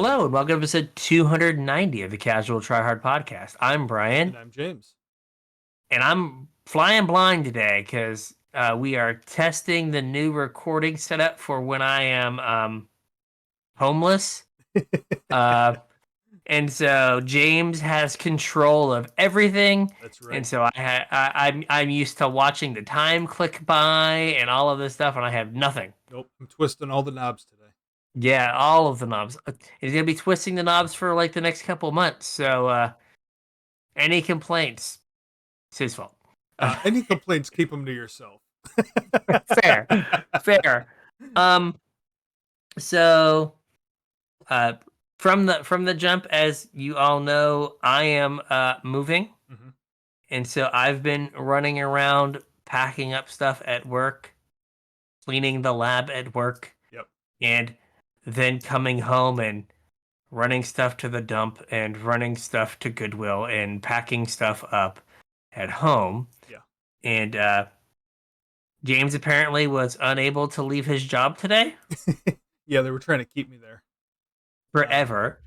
Hello and welcome to episode 290 of the Casual Try Hard podcast. I'm And Brian, I'm James. and I'm flying blind today because we are testing the new recording setup for when I am homeless. Uh, and so James has control of everything, That's and right. so I'm used to watching the time click by and all of this stuff, and I have nothing. Nope, I'm twisting all the knobs today. Yeah, all of the knobs. He's gonna be twisting the knobs for like the next couple months. So any complaints? It's his fault. Any complaints, keep them to yourself. Fair, fair. Um, so uh, from the jump, as you all know, I am moving, hmm and so I've been running around packing up stuff at work, cleaning the lab at work, Yep. and then coming home and running stuff to the dump and running stuff to Goodwill and packing stuff up at home. Yeah. And James apparently was unable to leave his job today Yeah, they were trying to keep me there. Um, forever.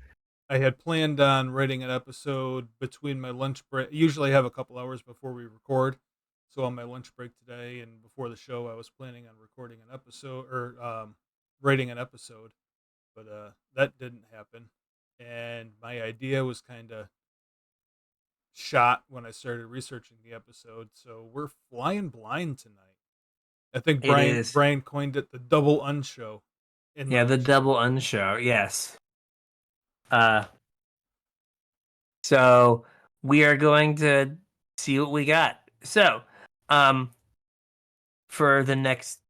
I had planned on writing an episode between my lunch break. Usually I have a couple hours before we record. So on my lunch break today and before the show, I was planning on recording an episode or writing an episode, but that didn't happen. And my idea was kind of shot when I started researching the episode. So we're flying blind tonight. I think It Brian is. Brian coined it the double unshow in my Yeah, the lunch double break. unshow. Yes. Uh, so we are going to see what we got. So, um, for the next,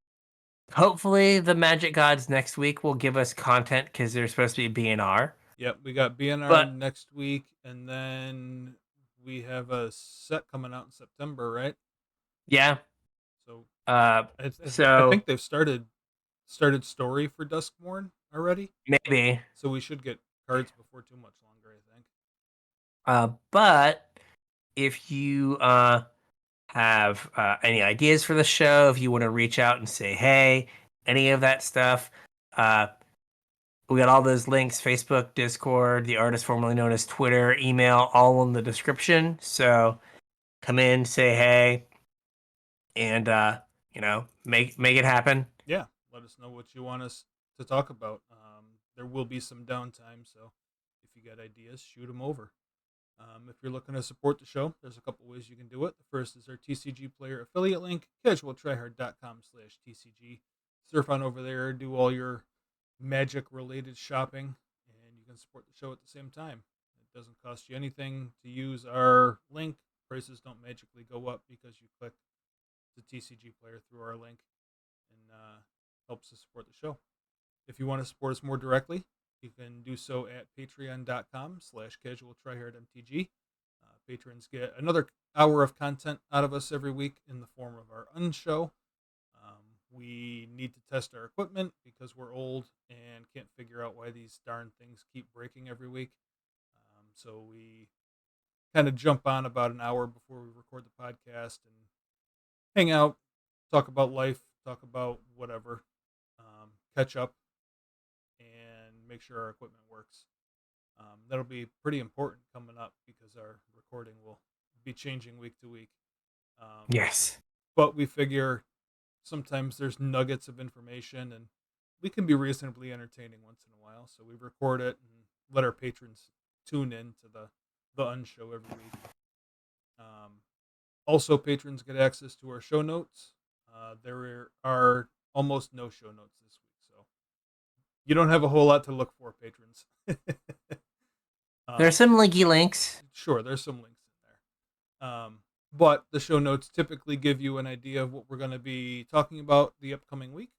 hopefully, the Magic Gods next week will give us content because they're supposed to be BNR. Yep, we got BNR But next week, and then we have a set coming out in September, right? yeah, So uh, I so think they've started story for Duskmorn already. maybe, So we should get cards before too much longer, I think. but if you have any ideas for the show, if you want to reach out and say hey, any of that stuff, uh, we got all those links: Facebook, Discord, the artist formerly known as Twitter, email, all in the description. So come in, say hey, and make it happen. Yeah, let us know what you want us to talk about. There will be some downtime, so if you got ideas, shoot them over. If you're looking to support the show, there's a couple ways you can do it. The first is our TCG player affiliate link, casualtryhard.com/TCG. Surf on over there, do all your magic related shopping, and you can support the show at the same time. It doesn't cost you anything to use our link. Prices don't magically go up because you click the TCG player through our link, and helps us support the show. If you want to support us more directly, you can do so at patreon.com/casualtryhardmtg. Patrons get another hour of content out of us every week in the form of our unshow. We need to test our equipment because we're old and can't figure out why these darn things keep breaking every week. So we kind of jump on about an hour before we record the podcast and hang out, talk about life, talk about whatever, catch up, and make sure our equipment works. That'll be pretty important coming up because our recording will be changing week to week. Um, Yes. but we figure sometimes there's nuggets of information and we can be reasonably entertaining once in a while. So we record it and let our patrons tune in to the unshow every week. Also, patrons get access to our show notes. There are almost no show notes this week, so you don't have a whole lot to look for, patrons. There's um, some linky links. sure, there's some links in there. But the show notes typically give you an idea of what we're going to be talking about the upcoming week.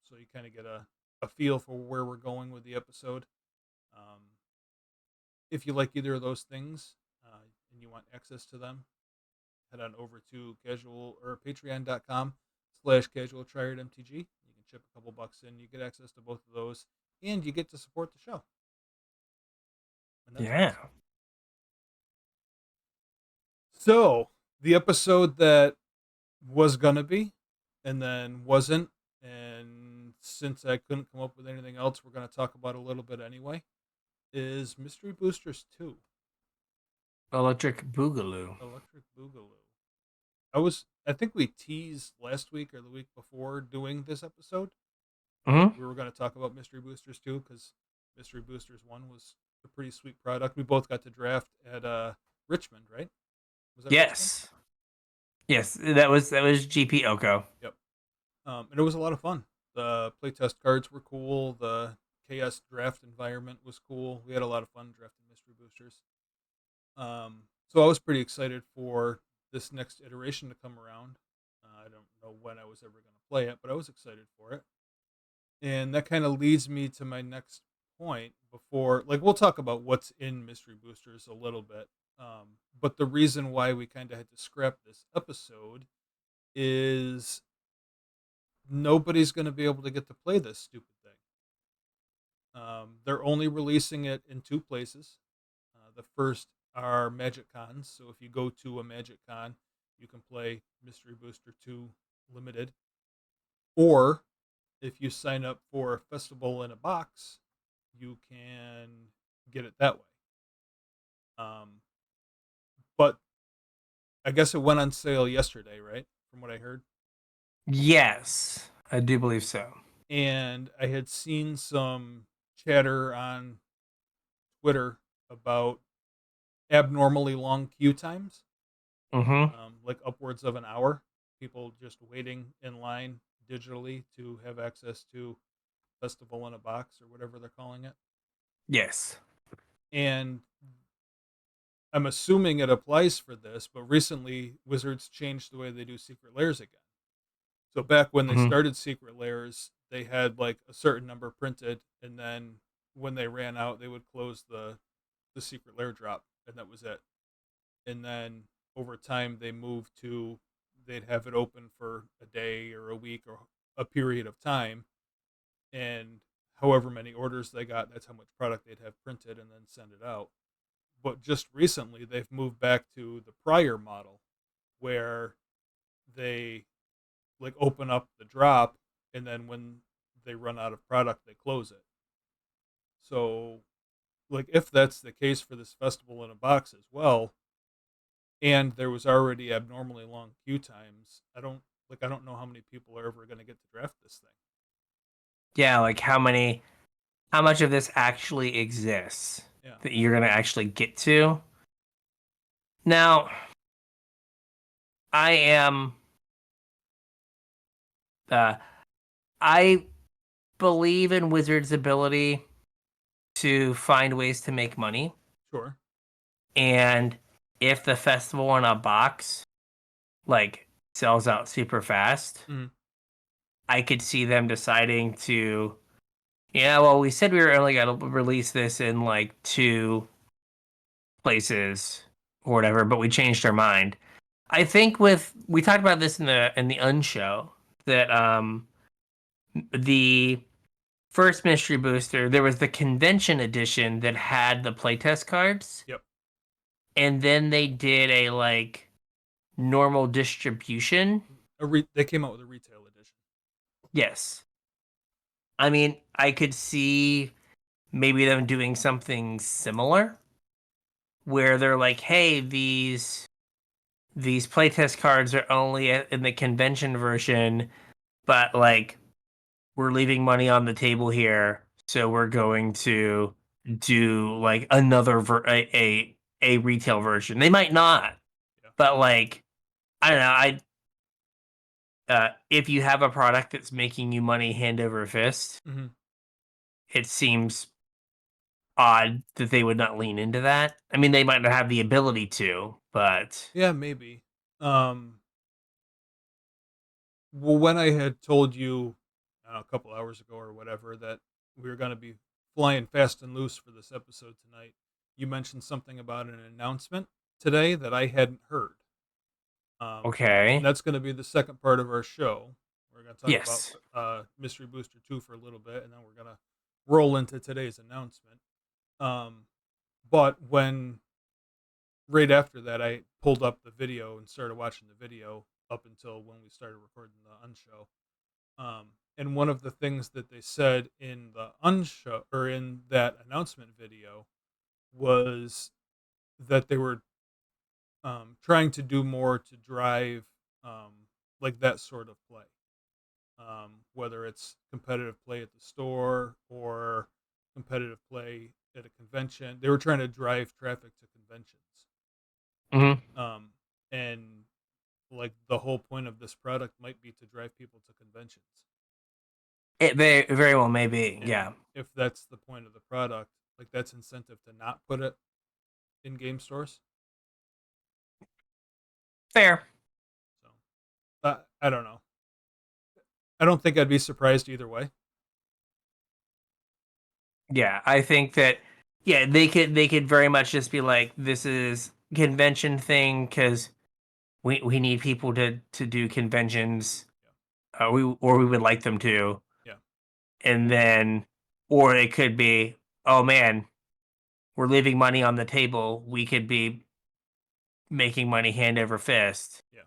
So you kind of get a feel for where we're going with the episode. Um, if you like either of those things and you want access to them, head on over to casual or patreon.com/casualtryhardmtg. You can chip a couple bucks in. You get access to both of those, and you get to support the show. And that's Yeah. awesome. So the episode that was gonna be, and then wasn't, and since I couldn't come up with anything else, we're going to talk about a little bit anyway, is Mystery Boosters 2, Electric Boogaloo. Electric Boogaloo. I think we teased last week or the week before doing this episode that Hmm. we were going to talk about Mystery Boosters 2 because Mystery Boosters 1 was a pretty sweet product. We both got to draft at Richmond, right? Was that Richmond? Yes. Yes, that was GP Oko. Yep. And it was a lot of fun. The playtest cards were cool. The chaos draft environment was cool. We had a lot of fun drafting Mystery Boosters. So I was pretty excited for this next iteration to come around. I don't know when I was ever going to play it, but I was excited for it. And that kind of leads me to my next point before, like, we'll talk about what's in Mystery Boosters a little bit. But the reason why we kind of had to scrap this episode is nobody's going to be able to get to play this stupid thing. They're only releasing it in two places. The first are Magic Cons. So if you go to a Magic Con, you can play Mystery Booster 2 Limited. Or if you sign up for a Festival in a Box, you can get it that way. But I guess it went on sale yesterday, right? From what I heard. Yes, I do believe so. And I had seen some chatter on Twitter about abnormally long queue times, Hmm. like upwards of an hour. People just waiting in line digitally to have access to Festival in a Box or whatever they're calling it. Yes. And I'm assuming it applies for this, but recently Wizards changed the way they do Secret Lairs again. So back when they Hmm. started Secret Lairs, they had like a certain number printed, and then when they ran out, they would close the Secret Lair drop, and that was it. And then over time, they moved to they'd have it open for a day or a week or a period of time, and however many orders they got, that's how much product they'd have printed and then send it out. But just recently, they've moved back to the prior model where they like open up the drop, and then when they run out of product, they close it. So, like, if that's the case for this Festival in a Box as well, and there was already abnormally long queue times, I don't know how many people are ever going to get to draft this thing. Yeah, like how much of this actually exists Yeah. that you're gonna actually get to? Now, I am uh I believe in Wizards' ability to find ways to make money. Sure. And if the festival in a box like sells out super fast, Mm-hmm. I could see them deciding to, yeah, well, we said we were only going to release this in like two places or whatever, but we changed our mind. I think we talked about this in the unshow that the first mystery booster, there was the convention edition that had the playtest cards, Yep. and then they did a like normal distribution. They came out with a retail edition. Yes. I mean, I could see maybe them doing something similar where they're like, "Hey, these playtest cards are only in the convention version, but like we're leaving money on the table here, so we're going to do like another a retail version." They might not, Yeah. but like I don't know, if you have a product that's making you money hand over fist, Mm-hmm. it seems odd that they would not lean into that. I mean, they might not have the ability to, but Yeah, maybe. Um, well, when I had told you a couple hours ago or whatever that we were going to be flying fast and loose for this episode tonight, you mentioned something about an announcement today that I hadn't heard. And okay. that's going to be the second part of our show. We're going to talk about Yes. Mystery Booster 2 for a little bit, and then we're going to roll into today's announcement. Um, but when right after that, I pulled up the video and started watching the video up until when we started recording the unshow. And one of the things that they said in the unshow or in that announcement video was that they were trying to do more to drive like that sort of play, whether it's competitive play at the store or competitive play at a convention. They were trying to drive traffic to conventions, Hmm. um, and like the whole point of this product might be to drive people to conventions. It very well may be. And Yeah. if that's the point of the product, like that's incentive to not put it in game stores. Fair. So I don't know. I don't think I'd be surprised either way. Yeah, I think that yeah, they could very much just be like, this is convention thing because we need people to do conventions. We would like them to, Yeah, and then or it could be, oh man, we're leaving money on the table. We could be making money hand over fist. yeah,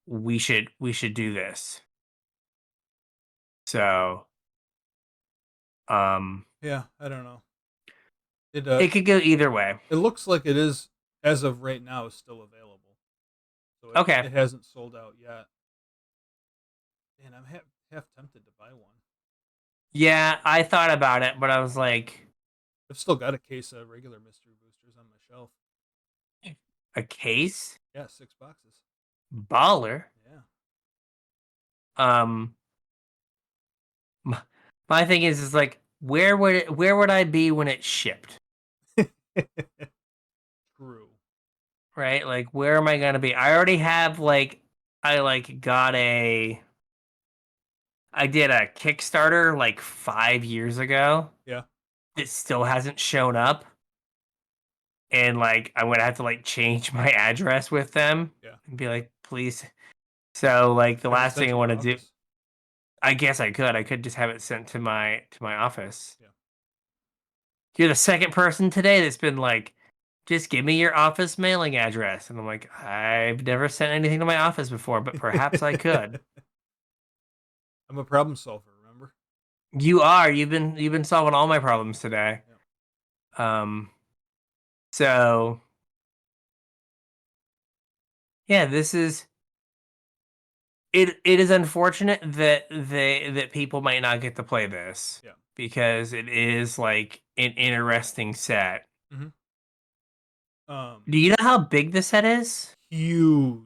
We should do this. So um, yeah. I don't know. It it could go either way. it looks like it is as of right now is still available, so Okay. it hasn't sold out yet. And I'm half tempted to buy one. Yeah, I thought about it, but I was like, I've still got a case of regular mystery boosters on my shelf. a case? Yeah, 6 boxes. Baller. Yeah. Um, my, my thing is like, where would I be when it shipped? True. Right? Like, where am I gonna be? I already have like, I like got a, I did a Kickstarter like 5 years ago. Yeah. It still hasn't shown up, and like, I'm gonna have to like change my address with them Yeah. and be like, please. So like, the Have it last sent thing I to want your to do, office. I guess I could. I could just have it sent to my office. Yeah. You're the second person today that's been like, just give me your office mailing address. And I'm like, I've never sent anything to my office before, but perhaps I could. I'm a problem solver, remember? You are. You've been solving all my problems today. Yeah. Um so yeah, this is it is unfortunate that people might not get to play this Yeah. because it is like an interesting set. Hmm. Do you know how big the set is? Huge.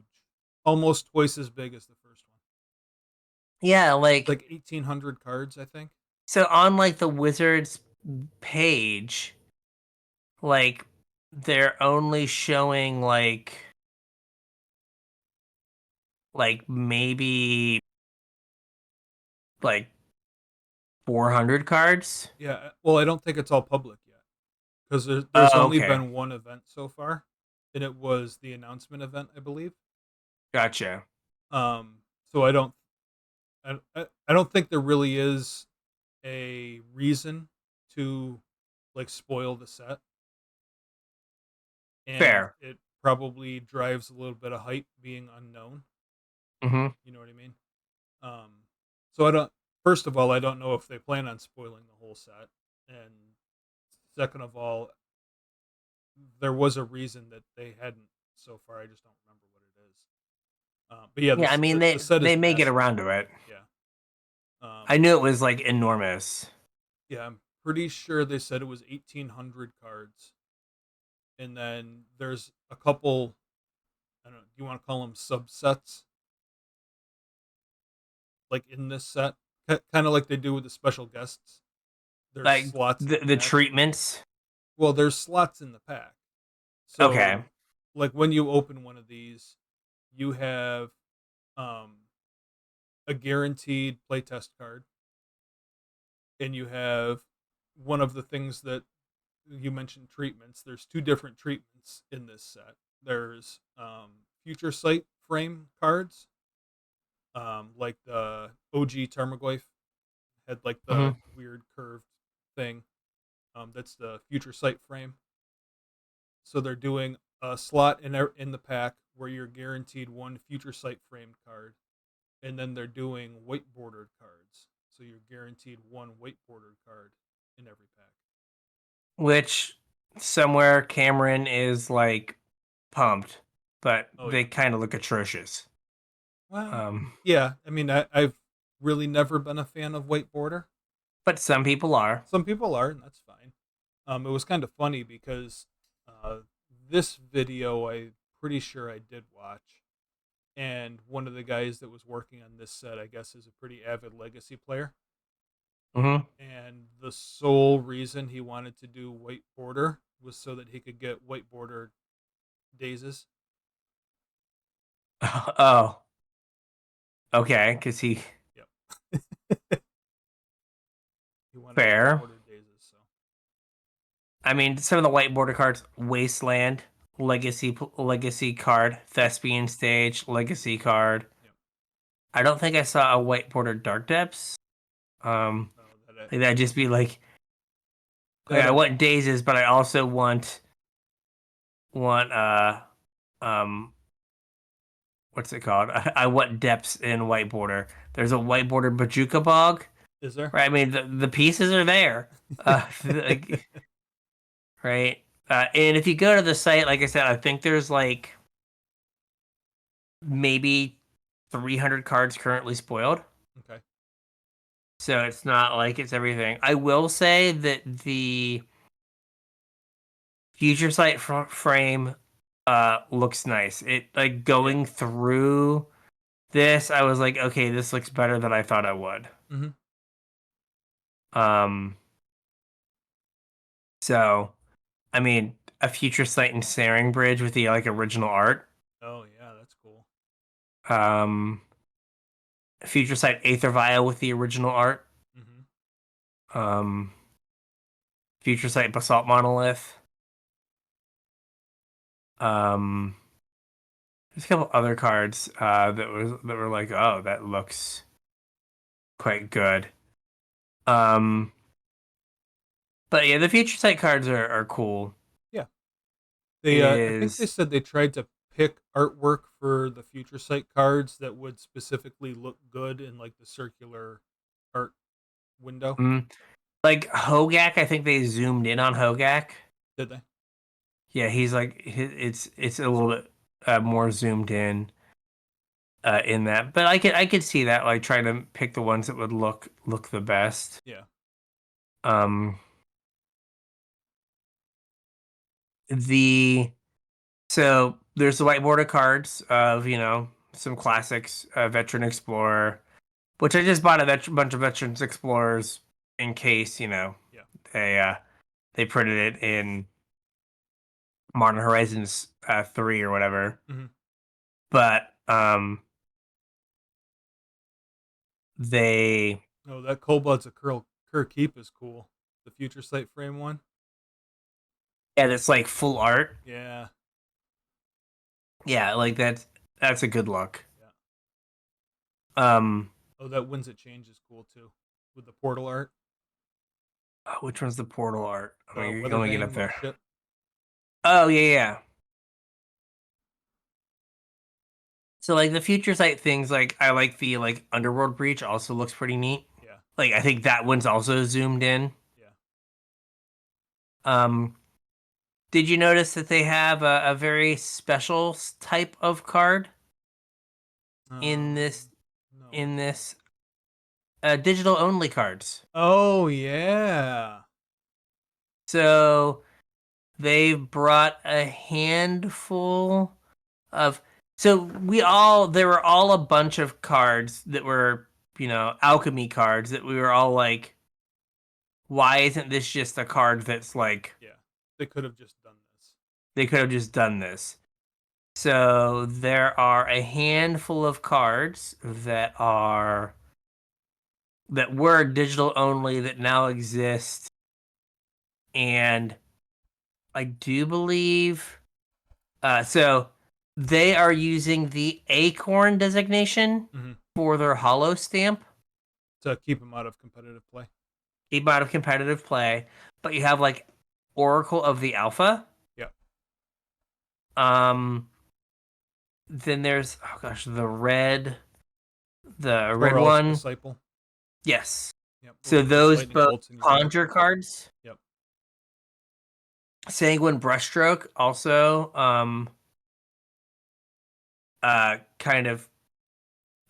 Almost twice as big as the first one. Yeah, like, Like 1,800 cards, I think. so on like the Wizards page, like they're only showing like maybe like 400 cards. Yeah. Well, I don't think it's all public yet because there's Oh, only okay. been one event so far, and it was the announcement event, I believe. Gotcha. So I don't think there really is a reason to like spoil the set, and Fair. it probably drives a little bit of hype being unknown. Hmm. You know what I mean? Um, so I don't. First of all, I don't know if they plan on spoiling the whole set, and second of all, there was a reason that they hadn't so far. I just don't remember what it is. But yeah, Yeah, I mean the they set is they may get massive. around to it. Yeah. I knew it was like enormous. Yeah, I'm pretty sure they said it was 1,800 cards, and then there's a couple. I don't know. Do you want to call them subsets? Like in this set, kind of like they do with the special guests. There's Like slots in the the the pack. treatments. Well, there's slots in the pack. Okay. So, like when you open one of these, you have um, a guaranteed playtest card, and you have one of the things that you mentioned treatments. There's two different treatments in this set. There's future sight frame cards, like the OG Tarmogoyf had like the Hmm. weird curved thing. That's the future sight frame. So they're doing a slot in the pack where you're guaranteed one future sight framed card, and then they're doing white bordered cards. So you're guaranteed one white bordered card in every pack. which somewhere Cameron is like pumped, but Oh they yeah. kind of look atrocious. Well, Um, yeah. I mean, I've really never been a fan of white border. but some people are. Some people are, and that's fine. It was kind of funny because uh, this video, I'm pretty sure I did watch, and one of the guys that was working on this set, I guess, is a pretty avid Legacy player. Hmm. And the sole reason he wanted to do white border was so that he could get white border daisies. Oh, okay, because Yep. He wanted white fair. border daisies. So I mean, some of the white border cards: Wasteland, Legacy card, yep, Thespian Stage, Legacy card. yep. I don't think I saw a white border Dark Depths. No, Like that'd just be like, okay, that I I want don't. Dazes, but I also want um what's it called? I want depths in white border. There's a white border Bajuka Bog, Is there? right? I mean, the pieces are there, like, right? And if you go to the site, like I said, I think there's like maybe 300 cards currently spoiled. Okay. So it's not like it's everything. I will say that the future sight frame looks nice. It like Yeah. going through this, I was like, okay, this looks better than I thought it would. Hmm. Um, so I mean, a future sight and snaring bridge with the like original art. Oh yeah, that's cool. Um, future sight Aether Vial with the original art. Hmm. Um, future sight Basalt Monolith. Um, there's a couple other cards that were like, oh, that looks quite good. Um, but yeah, the future sight cards are cool. Yeah. It I think they is. said they tried to pick artwork for the future sight cards that would specifically look good in like the circular art window. Mm, like Hogak, I think they zoomed in on Hogak. Did they? Yeah, he's like it's a little bit more zoomed in that, but I could see that like trying to pick the ones that would look the best. Yeah. Um, the so there's the white border cards of some classics, Veteran Explorer, which I just bought a bunch of Veterans Explorers in case Yeah. they printed it in Modern Horizons 3 or whatever. Hmm. But they Oh, that Kobold's a Cur Keep is cool. The future sight frame one. yeah, that's like full art. Yeah. Yeah, like that's a good look. Yeah. Um, Oh, that Winds It Change is cool too, with the portal art, which one's the portal art? the Let weather me get up vane little there. ship. Oh yeah, yeah. So like the future sight things, like I like the like Underworld Breach also looks pretty neat. Yeah. Like I think that one's also zoomed in. Yeah. Um, did you notice that they have a very special type of card in this No. in this digital only cards? Oh yeah. So they've brought a handful of there were all a bunch of cards that were, alchemy cards that we were all like, why isn't this just a card that's like Yeah. They could have just done this. they could have just done this. So there are a handful of cards that were digital only that now exist, and I do believe so they are using the Acorn designation Hmm. for their Hollow stamp. To keep them out of competitive play. Keep out of competitive play, but you have like Oracle of the Alpha. Yeah. Um, then there's, oh gosh, the red the red Toral's one. Disciple. Yes. Yep. So With the those lightning both bolts in your hand. conjure cards. Yep. Sanguine Brushstroke also kind of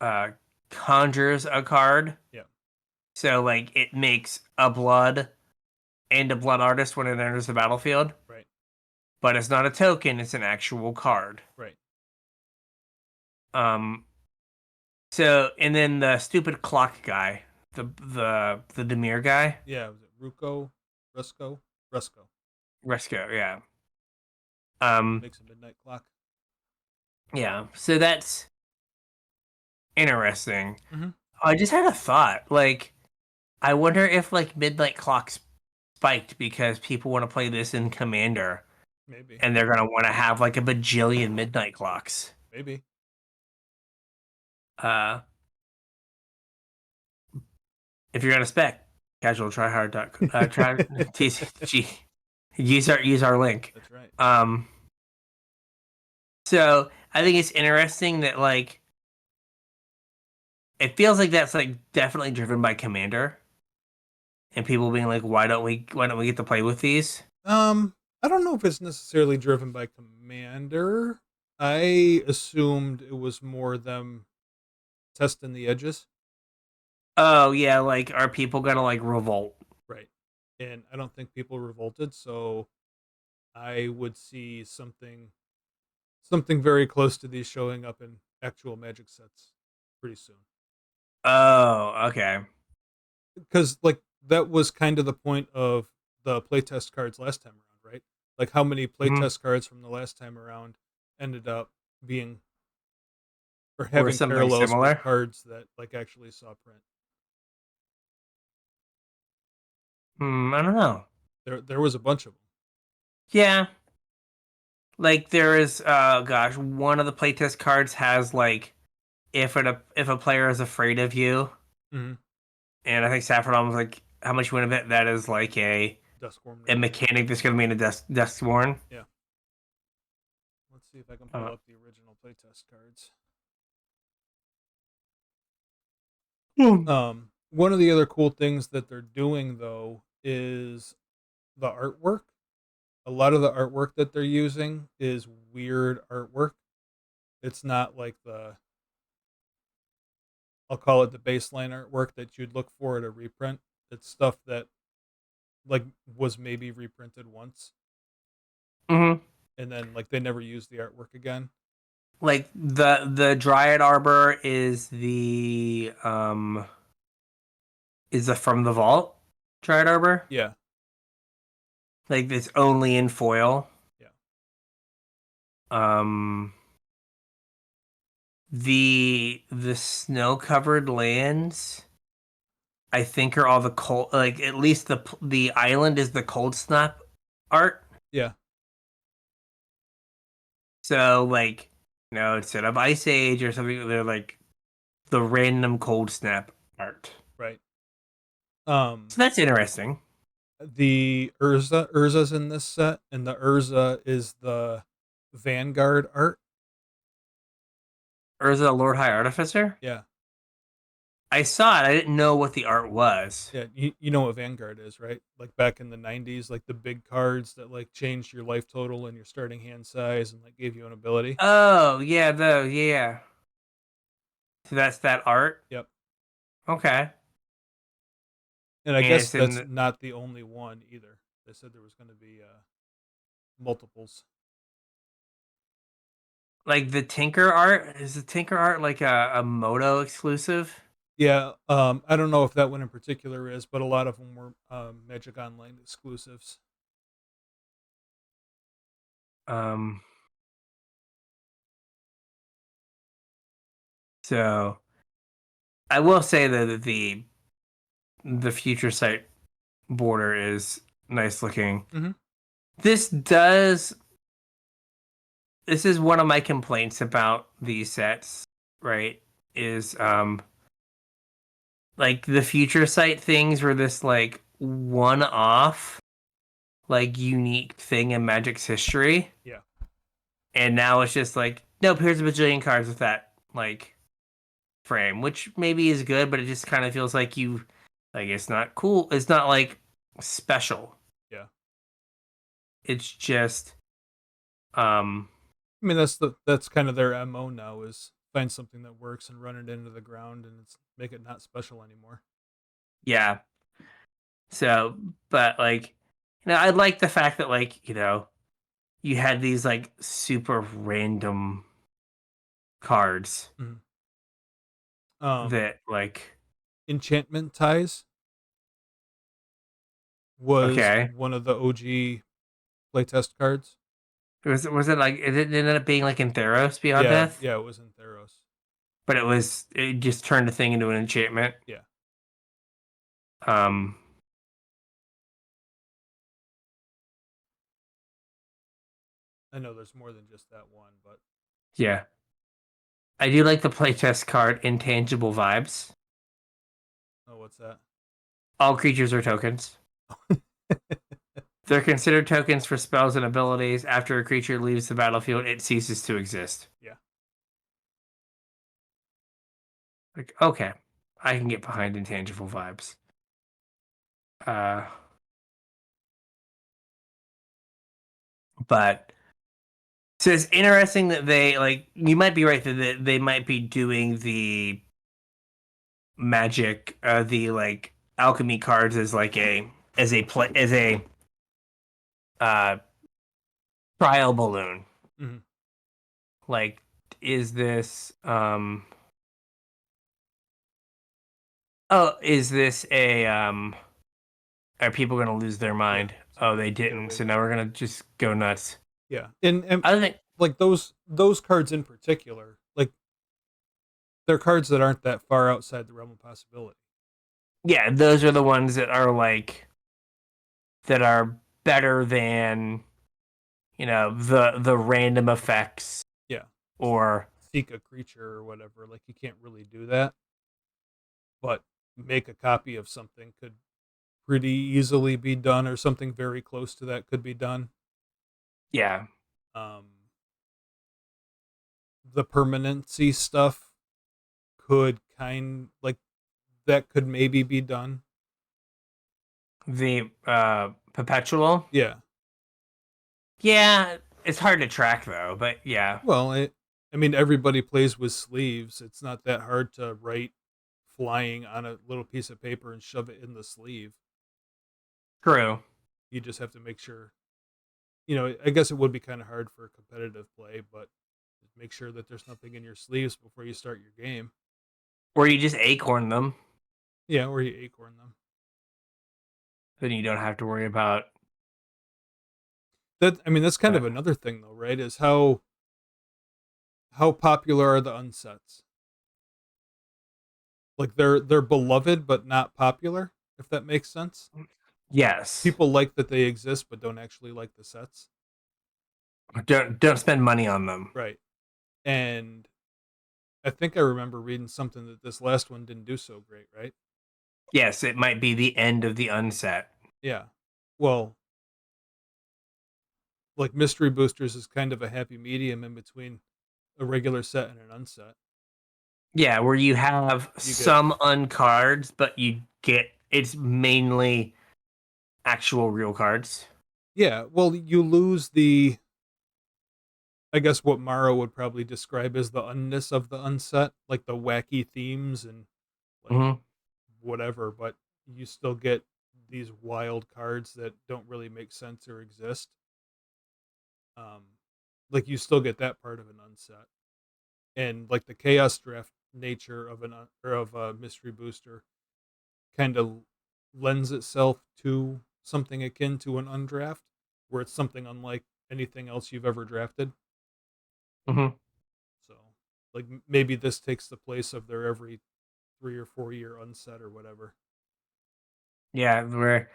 uh conjures a card. Yep. So like it makes a blood and a blood artist when it enters the battlefield. Right. But it's not a token, it's an actual card. Right. Um so and then the stupid clock guy, the Demir guy. Yeah. Was it Ruko? Rusko? Rusko. Resco, yeah. Makes a midnight clock. Yeah. So that's interesting. Mm-hmm. I just had a thought. Like, I wonder if like Midnight Clocks spiked because people want to play this in Commander Maybe. and they're gonna want to have like a bajillion Midnight Clocks. Maybe. Uh, if you're gonna spec, try TCG. Use our link. That's right. So I think it's interesting that like it feels like that's like definitely driven by Commander and people being like, why don't we get to play with these? I don't know if it's necessarily driven by Commander. I assumed it was more them testing the edges. Oh yeah, like are people gonna like revolt? Right. And I don't think people revolted, so I would see something very close to these showing up in actual Magic sets pretty soon. Oh, okay. Because like that was kind of the point of the playtest cards last time around, right? Like how many Mhm. playtest cards from the last time around ended up being or Or having something parallels with similar. cards that like actually saw print. I don't know. There was a bunch of them. Yeah, like there is. Gosh, one of the playtest cards has like if a player is afraid of you, Mm-hmm. and I think Saffron was like, how much you win of it? That is like Duskworm a Knight. mechanic that's gonna be in a Duskborn. Yeah. Let's see if I can pull Uh, up the original playtest cards. hmm. One of the other cool things that they're doing though is the artwork. A lot of the artwork that they're using is weird artwork. It's not like I'll call it the baseline artwork that you'd look for at a reprint. It's stuff that like was maybe reprinted once Mm-hmm. and then like they never used the artwork again. Like the Dryad Arbor is the from the vault Dryad Arbor. Yeah. Like it's only in foil. Yeah. Um, the snow covered lands, I think, are all the cold. Like at least the island is the cold snap art. Yeah. So like, instead of Ice Age or something, they're like the random cold snap art. Right. So that's interesting. The Urza's in this set, and the Urza is the Vanguard art. Urza, Lord High Artificer. Yeah. I saw it. I didn't know what the art was. Yeah, you know what Vanguard is, right? Like back in the 90s, like the big cards that like changed your life total and your starting hand size and like gave you an ability. Oh yeah, yeah. So that's that art. Yep. Okay. And I And guess it's in that's not the only one either. They said there was going to be multiples. like the Tinker art. Is the Tinker art like a Moto exclusive? Yeah, I don't know if that one in particular is, but a lot of them were Magic Online exclusives. Um. So I will say that the future sight border is nice looking. Mm-hmm. This does. This is one of my complaints about these sets. Right? Is like the future sight things were this like one off, like unique thing in Magic's history. Yeah. And now it's just like, nope, here's a bajillion cards with that like frame, which maybe is good, but it just kind of feels like it's not cool. It's not like special. Yeah. It's just um I mean, that's kind of their MO now, is find something that works and run it into the ground, and it's make it not special anymore. yeah. So, but like, I like the fact that like, you had these like super random cards Mhm. Um, that like, Enchantment Ties was okay. one of the OG playtest cards. Was it like it ended up being like in Theros Beyond Yeah, Death? yeah, it was in Theros. But it just turned the thing into an enchantment. Yeah, Um I know there's more than just that one, but yeah. I do like the playtest card Intangible Vibes. oh, what's that? All creatures are tokens. They're considered tokens for spells and abilities. After a creature leaves the battlefield, it ceases to exist. Yeah, Like, okay. I can get behind Intangible Vibes. Uh but so it's interesting that they like you might be right that they might be doing the magic the like alchemy cards as like a uh trial balloon. hmm Like, is this is this a are people gonna lose their yeah. mind? So Oh, they get didn't, away so with now it. we're gonna just go nuts. Yeah, and I think like those cards in particular, like they're cards that aren't that far outside the realm of possibility. yeah, those are the ones that are like that are better than the random effects Yeah, or seek a creature or whatever. Like you can't really do that, but make a copy of something could pretty easily be done, or something very close to that could be done. yeah, Um, the permanency stuff could kind like that could maybe be done. the perpetual. Yeah. Yeah, it's hard to track though, but yeah, Well, I mean, everybody plays with sleeves. It's not that hard to write flying on a little piece of paper and shove it in the sleeve. true. You just have to make sure. I guess it would be kind of hard for competitive play, but make sure that there's nothing in your sleeves before you start your game. Or you just acorn them, Yeah, or you acorn them. then you don't have to worry about. That I mean, that's kind Uh, of another thing though, right? Is how popular are the unsets? Like they're beloved but not popular, if that makes sense. yes, People like that they exist but don't actually like the sets. don't spend money on them. Right. And I think I remember reading something that this last one didn't do so great, right? Yes, it might be the end of the unset. Yeah. Well, like mystery boosters is kind of a happy medium in between a regular set and an unset. Yeah, where you have You get some uncards, but you get it's mainly actual real cards. yeah, well, you lose the I guess what Mara would probably describe as the unness of the unset, like the wacky themes and like Hmm. whatever, but you still get these wild cards that don't really make sense or exist. Um, like you still get that part of an unset, and like the chaos draft nature of or of a mystery booster kind of lends itself to something akin to an undraft, where it's something unlike anything else you've ever drafted. Hmm. So, like maybe this takes the place of their every 3 or 4 year unset or whatever. Yeah, where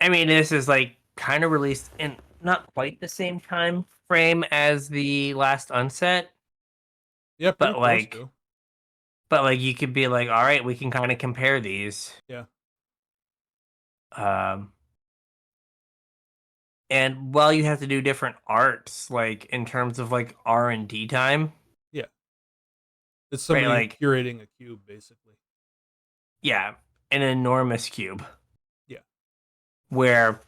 I mean, this is like kind of released in not quite the same time frame as the last unset, Yeah, pretty but close like, to. you could be like, all right, we can kind of compare these. Yeah, Um, and while you have to do different arts, like in terms of like R&D time, yeah. It's right? somebody Like, curating a cube, basically. yeah, an enormous cube Yeah. where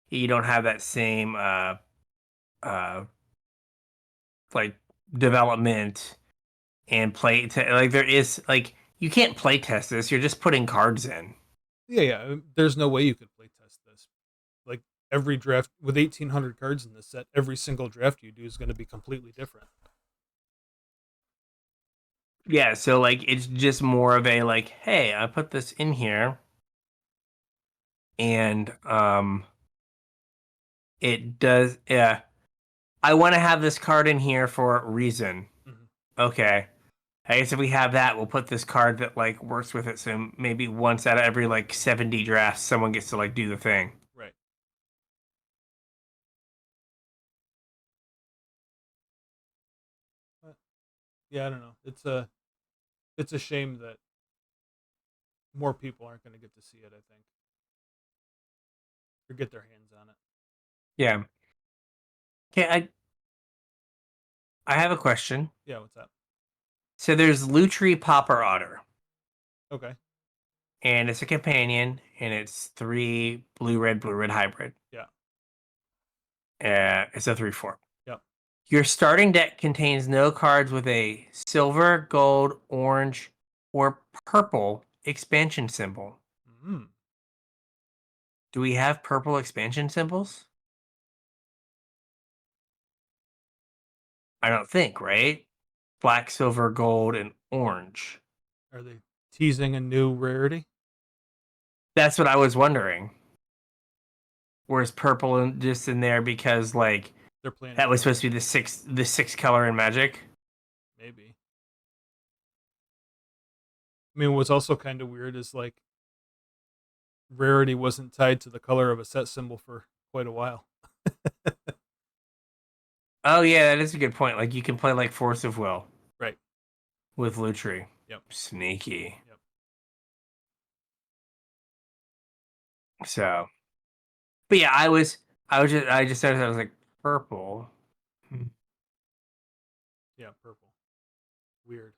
you don't have that same uh like development and like there is like you can't play test this. You're just putting cards in. Yeah. There's no way you could play test this. Like every draft with 1,800 cards in this set, every single draft you do is going to be completely different. Yeah, so like it's just more of a like, hey, I put this in here and it does yeah. I want to have this card in here for a reason. Mm-hmm. Okay. I guess if we have that, we'll put this card that like works with it. So maybe once out of every like 70 drafts, someone gets to like do the thing. Right. But, yeah, I don't know. It's a shame that more people aren't going to get to see it. I think or get their hands on it. Yeah. Okay, I have a question. Yeah. What's that? So there's Lutri Popper Otter, Okay. and it's a companion, and it's 3 blue red hybrid. Yeah. It's a 3/4. Yep. Your starting deck contains no cards with a silver, gold, orange, or purple expansion symbol. Mm-hmm. Do we have purple expansion symbols? I don't think, right? Black, silver, gold, and orange. Are they teasing a new rarity? That's what I was wondering. Where's purple just in there because like They're planning that was on supposed to be the sixth color in Magic? maybe. I mean, what's also kind of weird is like rarity wasn't tied to the color of a set symbol for quite a while. Oh yeah, that is a good point. Like you can play like Force of Will Right. with Lutri. Yep. Sneaky. Yep. So, but yeah, I just started. I was like purple. Hmm. Yeah. Purple. Weird.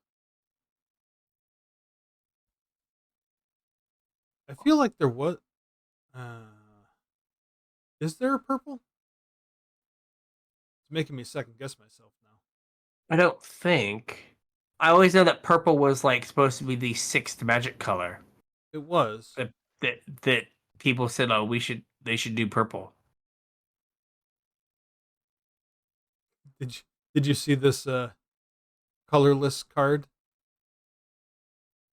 I feel like there was. Uh, is there a purple? It's making me second guess myself now. I don't think. I always know that purple was like supposed to be the sixth Magic color. It was. That people said, oh, they should do purple. Did you see this colorless card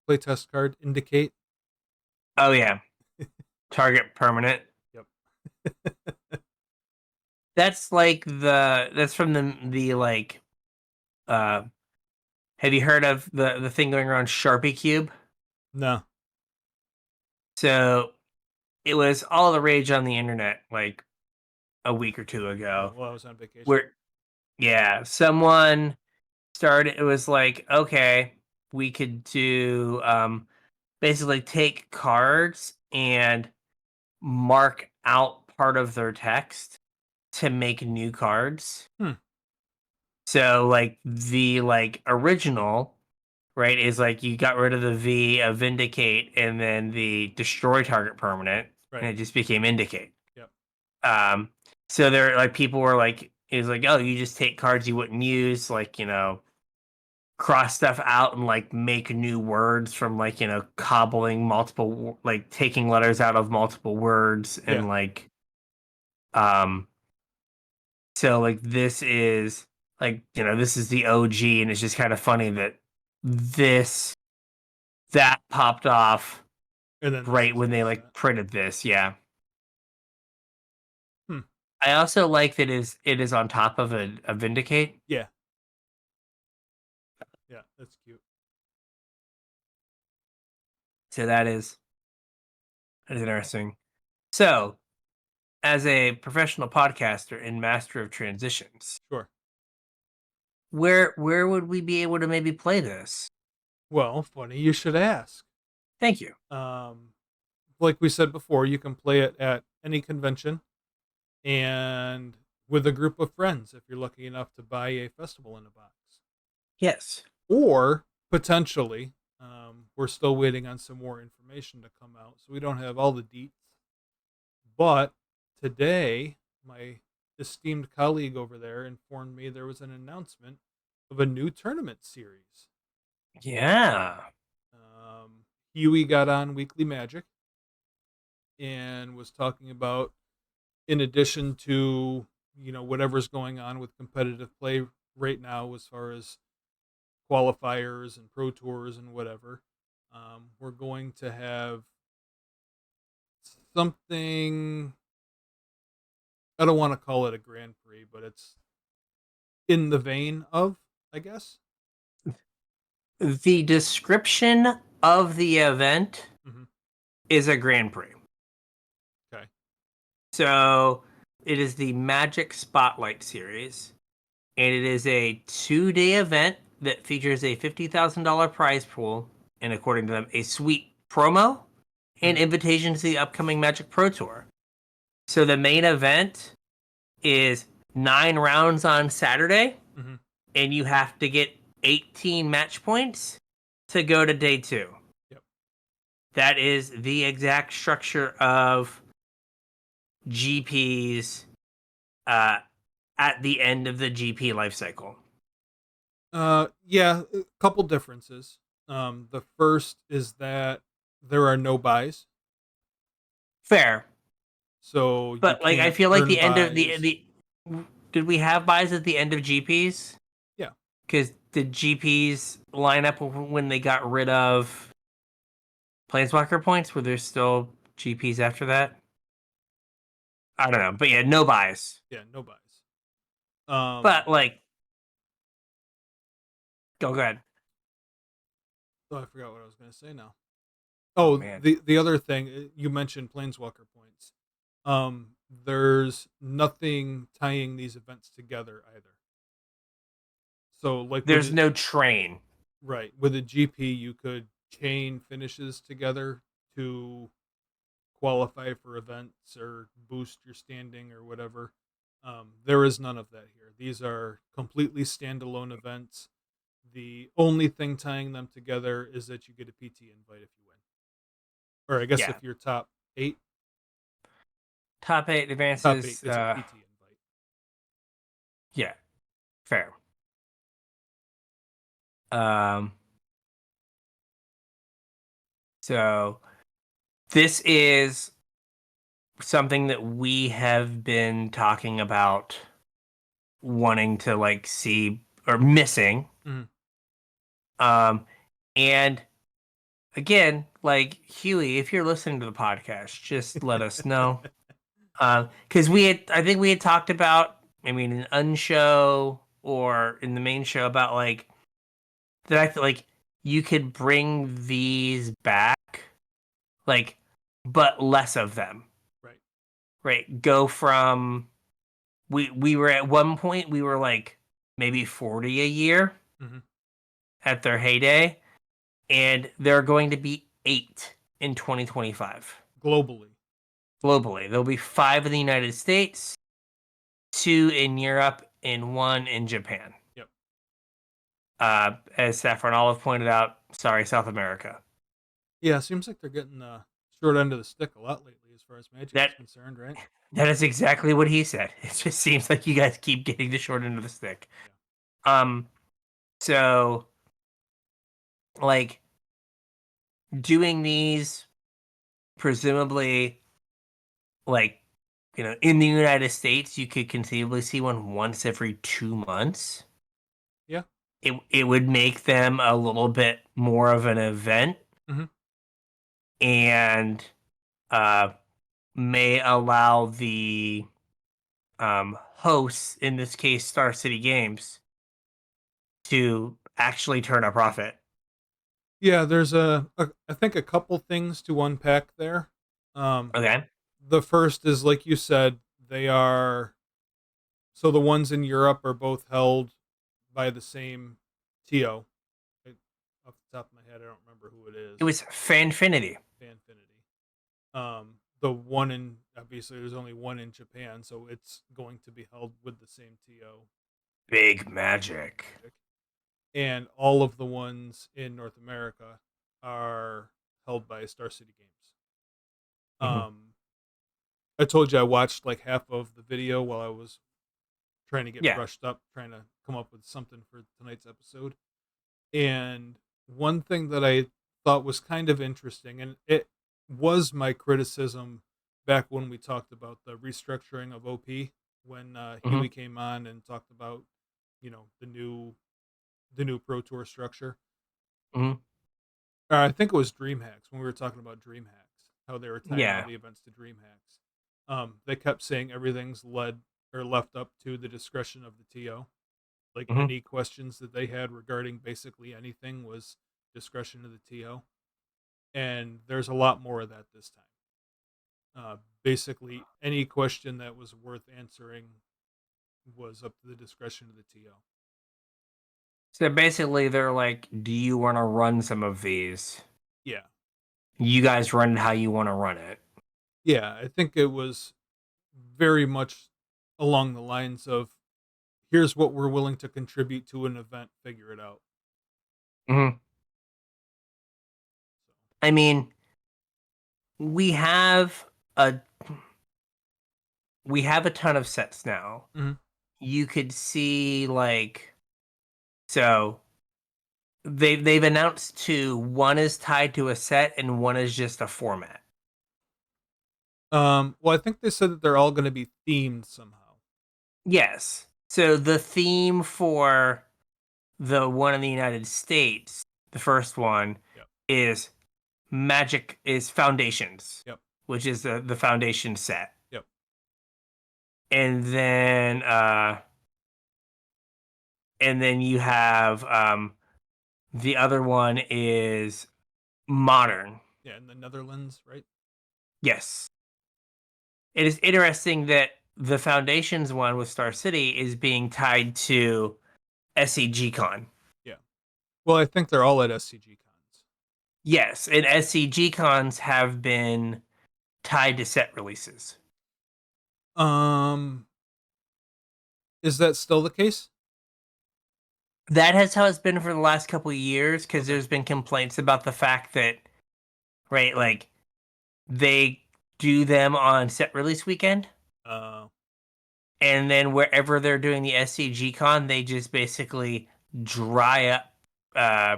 playtest card indicate? Oh yeah, target permanent. Yep. That's like that's from the like uh have you heard of the thing going around Sharpie Cube? No. So it was all the rage on the internet like a week or two Oh ago. well, I was on vacation. Where yeah, someone started it was like, okay, we could do basically take cards and mark out part of their text to make new cards. Hmm. So like the like original, right, is like you got rid of the V of Vindicate and then the destroy target permanent, Right. and it just became Indicate. Yep. Um, so there like people were like, is like, oh, you just take cards you wouldn't use, like, you know, cross stuff out and like make new words from like, you know, cobbling multiple like taking letters out of multiple words Yeah. and like um so like this is like, you know, this is the OG and it's just kind of funny that this that popped off And then this right is when they the like set. printed this, yeah. Hmm. I also like that it is on top of a Vindicate. Yeah. Yeah. That's cute. So that is interesting. So, as a professional podcaster and master of transitions, Sure. where would we be able to maybe play this? Well, funny you should ask. Thank you. Like we said before, you can play it at any convention and with a group of friends if you're lucky enough to buy a festival in a box. Yes. or potentially, we're still waiting on some more information to come out, so we don't have all the deets. But today, my esteemed colleague over there informed me there was an announcement of a new tournament series. Yeah. Huey got on Weekly Magic and was talking about, in addition to whatever's going on with competitive play right now, as far as qualifiers and pro tours and whatever, we're going to have something. I don't want to call it a Grand Prix, but it's in the vein of, I guess. The description of the event Mm-hmm. is a Grand Prix. Okay. So it is the Magic Spotlight Series, and it is a 2-day event that features a $50,000 prize pool, and according to them, a sweet promo and Mm-hmm. invitation to the upcoming Magic Pro Tour. So the main event is 9 rounds on Saturday, Mm-hmm. and you have to get 18 match points to go to day 2. Yep. That is the exact structure of GPs at the end of the GP life cycle. Yeah, a couple differences. The first is that there are no buys, Fair. so you But like I can't feel like earn the end of buys. the did we have buys at the end of GPs? Yeah. Because did GPs line up when they got rid of Planeswalker points? Were there still GPs after that? I don't know, but yeah, no buys. Yeah, no buys. But like, go ahead. Oh, I forgot what I was going to say now. Oh Oh, man, the other thing you mentioned, Planeswalker points. There's nothing tying these events together either. So, like with there's it, no train. right, with a GP, you could chain finishes together to qualify for events or boost your standing or whatever. There is none of that here. These are completely standalone events. The only thing tying them together is that you get a PT invite if you win, or I guess Yeah, if you're top eight, top 8 top eight advances. gets a PT invite. Yeah, fair. Um, so this is something that we have been talking about wanting to like see or missing. Mm-hmm. And again, like Huey, if you're listening to the podcast, just let us know. Because I think we had talked about, I mean, an unshow or in the main show about like that I feel like you could bring these back, like, but less of them. Right. Right? Go from we were at one point we were like maybe 40 a year Mm-hmm. at their heyday, and there are going to be 8 in 2025 Globally. globally. There'll be 5 in the United States, 2 in Europe, and 1 in Japan. Yep. As Saffron Olive pointed out, sorry, South America. Yeah, seems like they're getting the short end of the stick a lot lately as far as Magic That is concerned, right? that is exactly what he said. It just seems like you guys keep getting the short end of the stick. Yeah. So like doing these presumably like in the United States you could conceivably see one once every 2 months. Yeah. It would make them a little bit more of an event, Mm-hmm. and uh may allow the hosts, in this case Star City Games, to actually turn a profit. Yeah, there's I think a couple things to unpack there. Um, Okay. the first is, like you said, they are, so the ones in Europe are both held by the same TO. Off the top of my head, I don't remember who it It is. was Fanfinity. Fanfinity. The one in, obviously there's only one in Japan, so it's going to be held with the same TO. Big Magic. and all of the ones in North America are held by Star City Games. Hmm. I told you I watched like half of the video while I was trying to get Yeah. brushed up, trying to come up with something for tonight's episode. And one thing that I thought was kind of interesting, and it was my criticism back when we talked about the restructuring of OP, when Hmm. Huey came on and talked about, the new Pro Tour structure. Hmm. I think it was DreamHacks when we were talking about DreamHacks, how they were tying all Yeah. the events to DreamHacks. They kept saying everything's led or left up to the discretion of the TO. Like Hmm. any questions that they had regarding basically anything was discretion of the TO. And there's a lot more of that this time. Basically, any question that was worth answering was up to the discretion of the TO. So basically, they're like, "Do you want to run some of these? Yeah. You guys run it how you want to run it." Yeah. I think it was very much along the lines of here's what we're willing to contribute to an event, figure it out. Hmm. I mean, we have a we have a ton of sets now. So, hmm You could see like so they've announced two. One is tied to a set and one is just a format. well, I think they said that they're all going to be themed somehow. Yes. So the theme for the one in the United States, the first one, Yep. is Magic is Foundations, Yep. which is the foundation set. Yep. And then you have the other one is Modern. Yeah. In the Netherlands, right? Yes. It is interesting that the Foundations one with Star City is being tied to SCG Con. Yeah. Well, I think they're all at SCG cons. Yes, and SCG cons have been tied to set releases. Um, is that still the case? That has how it's been for the last couple of years because Okay. there's been complaints about the fact that, right, like they do them on set release weekend, Uh, and then wherever they're doing the SCG con, they just basically dry up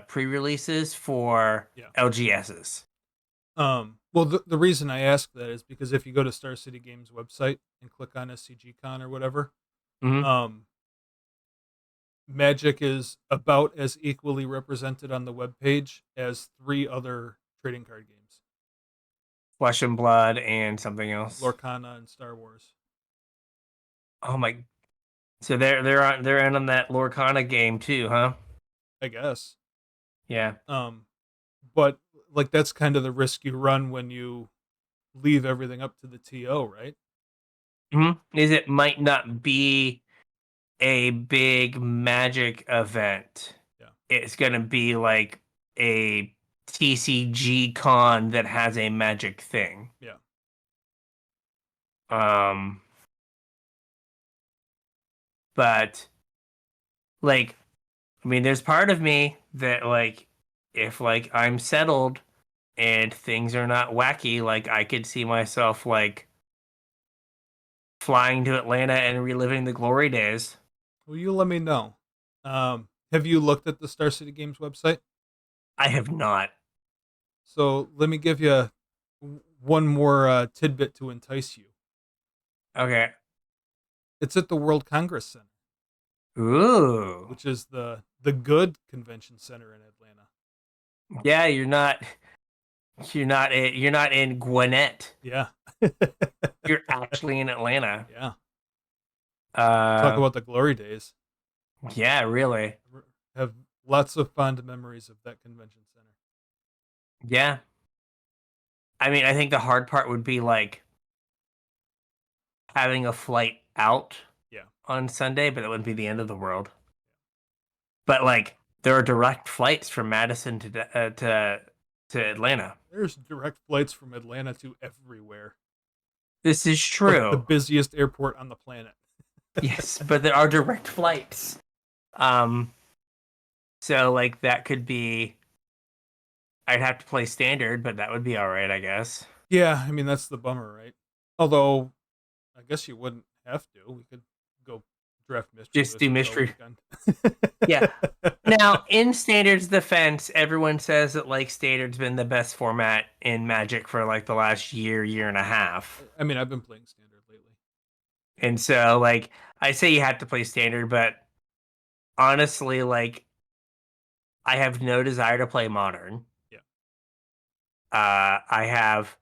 pre-releases for yeah. LGSs. Well, the reason I ask that is because if you go to Star City Games website and click on SCG Con or whatever, Hmm. um, Magic is about as equally represented on the web page as three other trading card games: Flesh and Blood and something else. Lorcana and Star Wars. Oh my! So they're in on that Lorcana game too, huh? I guess. Yeah. Um, but like that's kind of the risk you run when you leave everything up to the TO, right? Is it might not be a big magic event. Yeah. It's gonna be like a TCG con that has a magic thing. Yeah. Um, but like, I mean, there's part of me that like, if like I'm settled and things are not wacky, like I could see myself like flying to Atlanta and reliving the glory days. Well, you let me know. Have you looked at the Star City Games website? I have not. So let me give you one more tidbit to entice you. Okay. It's at the World Congress Center, Ooh. which is the good convention center in Atlanta. Yeah, you're not in Gwinnett. Yeah. You're actually in Atlanta. Yeah. Talk Uh, about the glory days. yeah, really. Have lots of fond memories of that convention center. Yeah. I mean, I think the hard part would be like having a flight out Yeah. on Sunday, but it wouldn't be the end of the world. But like, there are direct flights from Madison to Atlanta. There's direct flights from Atlanta to everywhere. This is Like the true. busiest airport on the planet. Yes, but there are direct flights. Um, So like that could be. I'd have to play standard, but that would be all right, I guess. Yeah, I mean that's the bummer, right? Although I guess you wouldn't have to. We could go draft Just do mischievouses all mystery. weekend. Yeah. Now, in Standard's defense, everyone says that like Standard's been the best format in Magic for like the last year, year and a half. I mean, I've been playing standard lately. And so like I say you have to play Standard, but honestly, like I have no desire to play Modern. Yeah, I have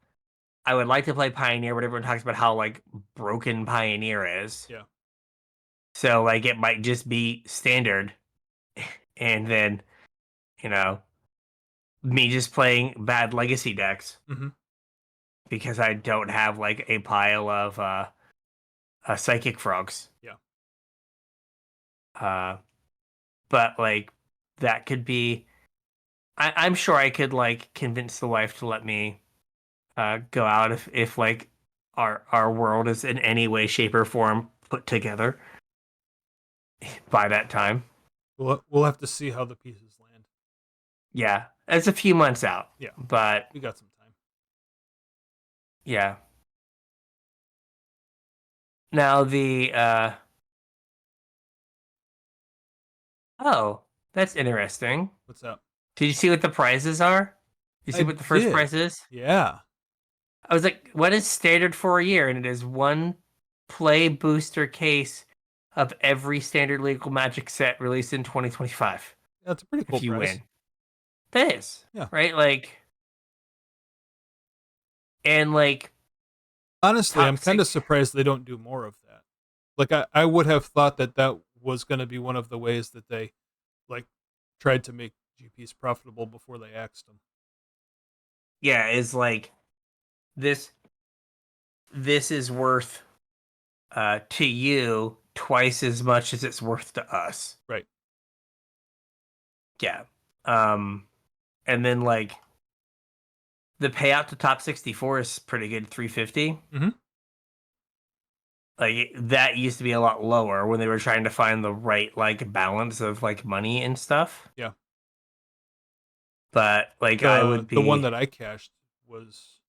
I would like to play Pioneer, but everyone talks about how like broken Pioneer is. yeah. So like it might just be Standard and then, you know, me just playing bad legacy decks Hmm. because I don't have like a pile of psychic frogs. Yeah. Uh but like that could be I'm sure I could like convince the wife to let me go out if like our world is in any way, shape, or form put together by that time. We'll have to see how the pieces land. Yeah, it's a few months out, Yeah, but we got some time. yeah. Now oh, that's interesting. What's up? Did you see what the prizes are? You see I what the first did. prize is? Yeah. I was like, what is standard for a year? And it is one play booster case of every standard legal magic set released in 2025. That's a pretty cool If you prize. win. That is. Yeah. Right? Like and like Honestly, I'm top kind of six. surprised they don't do more of that. Like I would have thought that that was going to be one of the ways that they like tried to make GPs profitable before they axed them. Yeah, is like this this is worth to you twice as much as it's worth to us. Right. Yeah. Um and then like the payout to top 64 is pretty good, 350. Mm-hmm. Like that used to be a lot lower when they were trying to find the right like balance of like money and stuff. Yeah. But like I would The one be that I cashed was,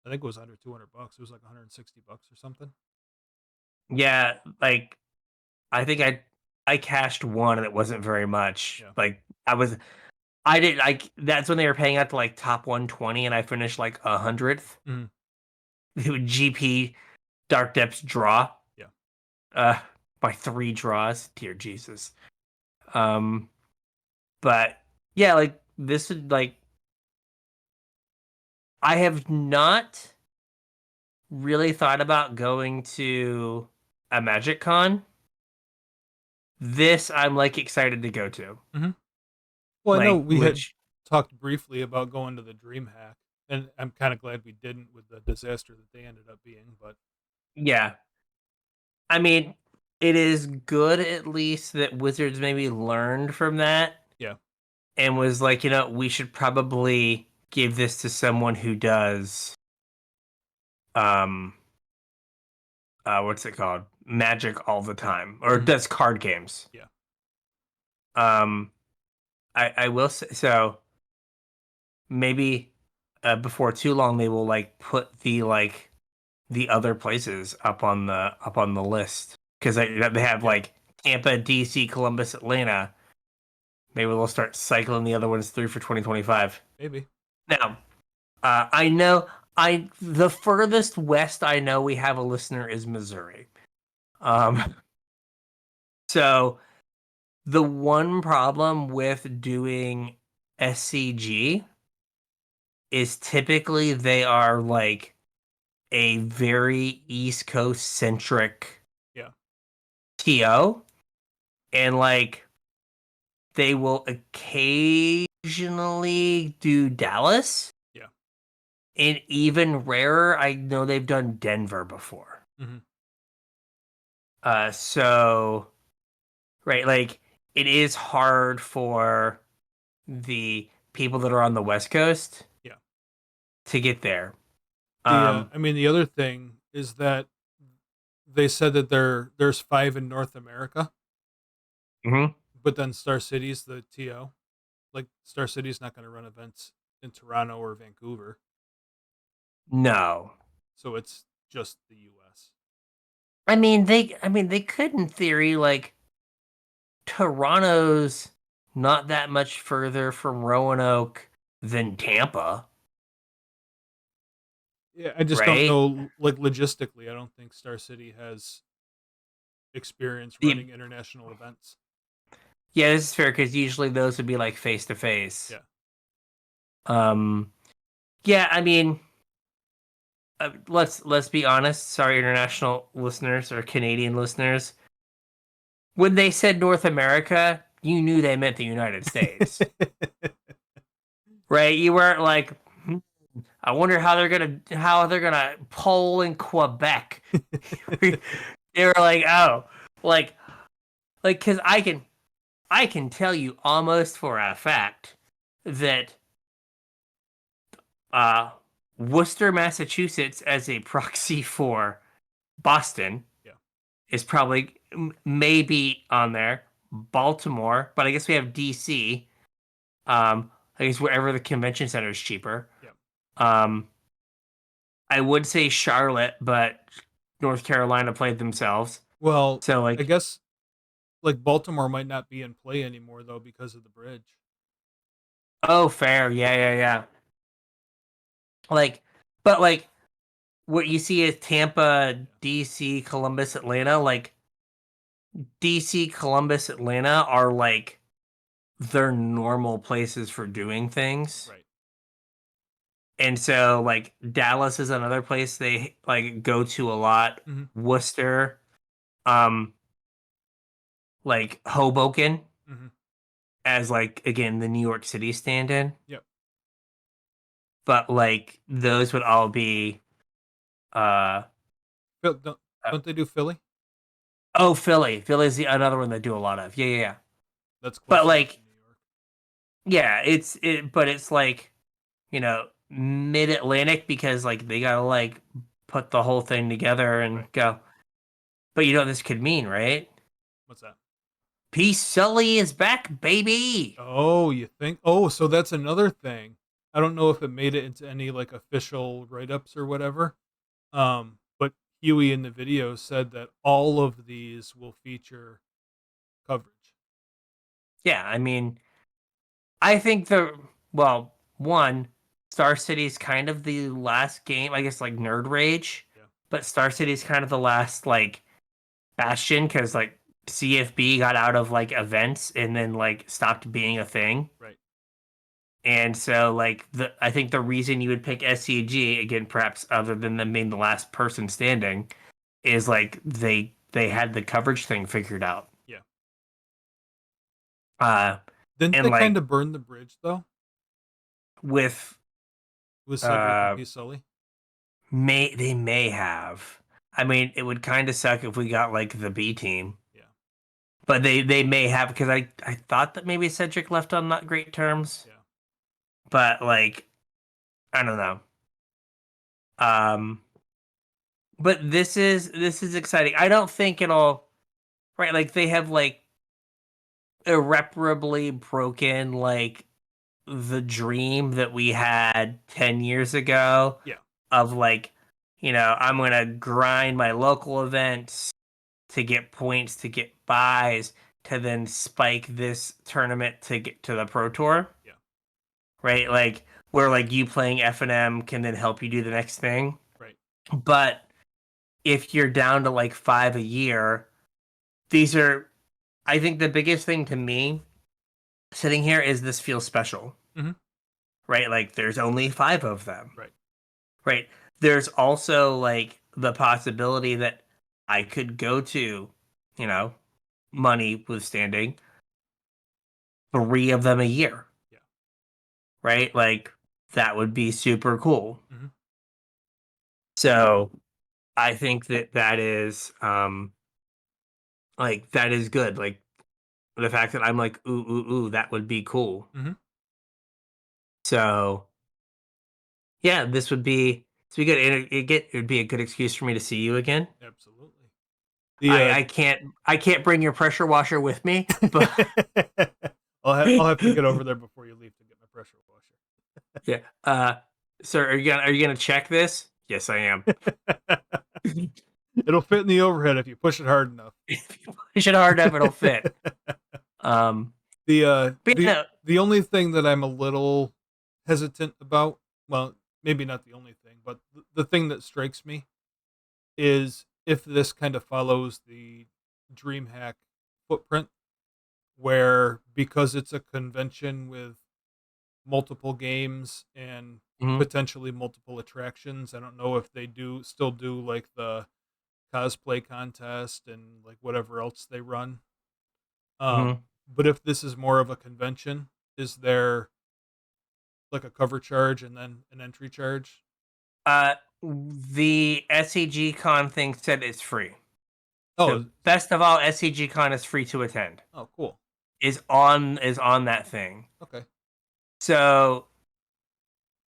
I think it was under $200. It was like $160 or something. yeah, like I think I cashed one and it wasn't very much. Yeah. Like I did like that's when they were paying out to like top 120 and I finished like 100th. Mm-hmm. GP Dark Depths draw. Yeah. Uh by 3 draws. Dear Jesus. Um but yeah, like this would like I have not really thought about going to a Magic Con. This I'm like excited to go to. Mm-hmm. Well, I know Like we had which talked briefly about going to the Dream Hack, and I'm kind of glad we didn't with the disaster that they ended up being. But yeah. I mean, it is good at least that Wizards maybe learned from that yeah, and was like, we should probably give this to someone who does um what's it called? Magic all the time or mm-hmm. does card games. Yeah, Um I will say so maybe before too long they will like put the other places up on the list because they have yeah, like Tampa, DC, Columbus, Atlanta. Maybe they'll start cycling the other ones through for 2025. maybe. Now, I know I the furthest west I know we have a listener is Missouri. Um, so the one problem with doing SCG is typically they are like a very East Coast centric Yeah, TO, and like they will occasionally do Dallas, yeah, and even rarer, I know they've done Denver before. mm-hmm. So right, like it is hard for the people that are on the West Coast Yeah. to get there. I mean, the other thing is that they said that there's 5 in North America, Mhm. But then Star City's the TO. Like Star City's not going to run events in Toronto or Vancouver, No. so it's just the U.S. I mean they could in theory, like Toronto's not that much further from Roanoke than Tampa, Yeah, I just don't right? know. Like logistically, I don't think Star City has experience The, running international events. yeah, this is fair because usually those would be like face to face. Yeah. Um, yeah, I mean, let's be honest. Sorry, international listeners or Canadian listeners. When they said North America, you knew they meant the United States, right? You weren't like, I wonder how they're gonna poll in Quebec. They were like, oh, like because I can tell you almost for a fact that uh Worcester, Massachusetts, as a proxy for Boston, Yeah. is probably maybe on there. Baltimore, but I guess we have DC. I guess wherever the convention center is cheaper. Yeah. Um, I would say Charlotte, but North Carolina played themselves. Well, So I like, guess like Baltimore might not be in play anymore though because of the bridge. oh, fair, yeah, yeah, yeah. Like, but like what you see is Tampa, Yeah. DC, Columbus, Atlanta. Like DC, Columbus, Atlanta are like their normal places for doing things. Right. And so like Dallas is another place they like go to a lot. Mm-hmm. Worcester, um, like Hoboken Mm-hmm. as like again the New York City stand-in. Yep. But like those would all be uh, Don't uh don't they do Philly? oh, Philly. Philly's the another one they do a lot of. Yeah, yeah, yeah. That's But close enough to like New York. yeah, but it's like, mid-Atlantic because like they gotta like put the whole thing together and Right. go. But you know what this could mean, right? What's that? Peace Sully is back, baby. Oh, you think? Oh, so that's another thing. I don't know if it made it into any like official write-ups or whatever. But Huey in the video said that all of these will feature coverage. Yeah, I mean, I think one, Star City's kind of the last game, I guess, like Nerd Rage, Yeah. but Star City's kind of the last like bastion because like CFB got out of like events and then like stopped being a thing. Right. And so like I think the reason you would pick SCG again, perhaps other than them being the last person standing, is like they had the coverage thing figured out. Yeah. Uh Didn't and they kind like of burn the bridge though with with Cedric and uh P. Sully? they may have. I mean, it would kind of suck if we got like the B team. Yeah. But they may have because I thought that maybe Cedric left on not great terms. Yeah. But like I don't know. Um but this is exciting. I don't think it'll right like they have like irreparably broken like the dream that we had 10 years ago Yeah. of like, I'm going to grind my local events to get points, to get buys, to then spike this tournament to get to the Pro Tour, Yeah. right? Like, where like you playing F&M can then help you do the next thing. Right. But if you're down to like 5 a year, these are, I think the biggest thing to me sitting here is this feels special, Mm-hmm. right? Like, there's only 5 of them, Right. right? There's also like the possibility that I could go to, you know, money withstanding 3 of them a year, Yeah. right? Like that would be super cool. Mm-hmm. So I think that is like that is good. Like the fact that I'm like ooh ooh ooh that would be cool. Mm-hmm. So yeah, this would be good. It'd be a good excuse for me to see you again. Absolutely. The I can't bring your pressure washer with me, but I'll have to get over there before you leave to get my pressure yeah. Sir, are you gonna check this? Yes, I am. washer. It'll fit in the overhead if you push it hard enough. If you push it hard enough, it'll fit. Um, but The no, the only thing that I'm a little hesitant about, well, maybe not the only thing, but the thing that strikes me is if this kind of follows the DreamHack footprint, where because it's a convention with multiple games and mhm, potentially multiple attractions, I don't know if they still do like the cosplay contest and like whatever else they run. mhm. But if this is more of a convention, is there like a cover charge and then an entry charge? The SEG Con thing said it's free. Oh, So best of all, SEG Con is free to attend. oh, cool. Is on that thing. Okay. So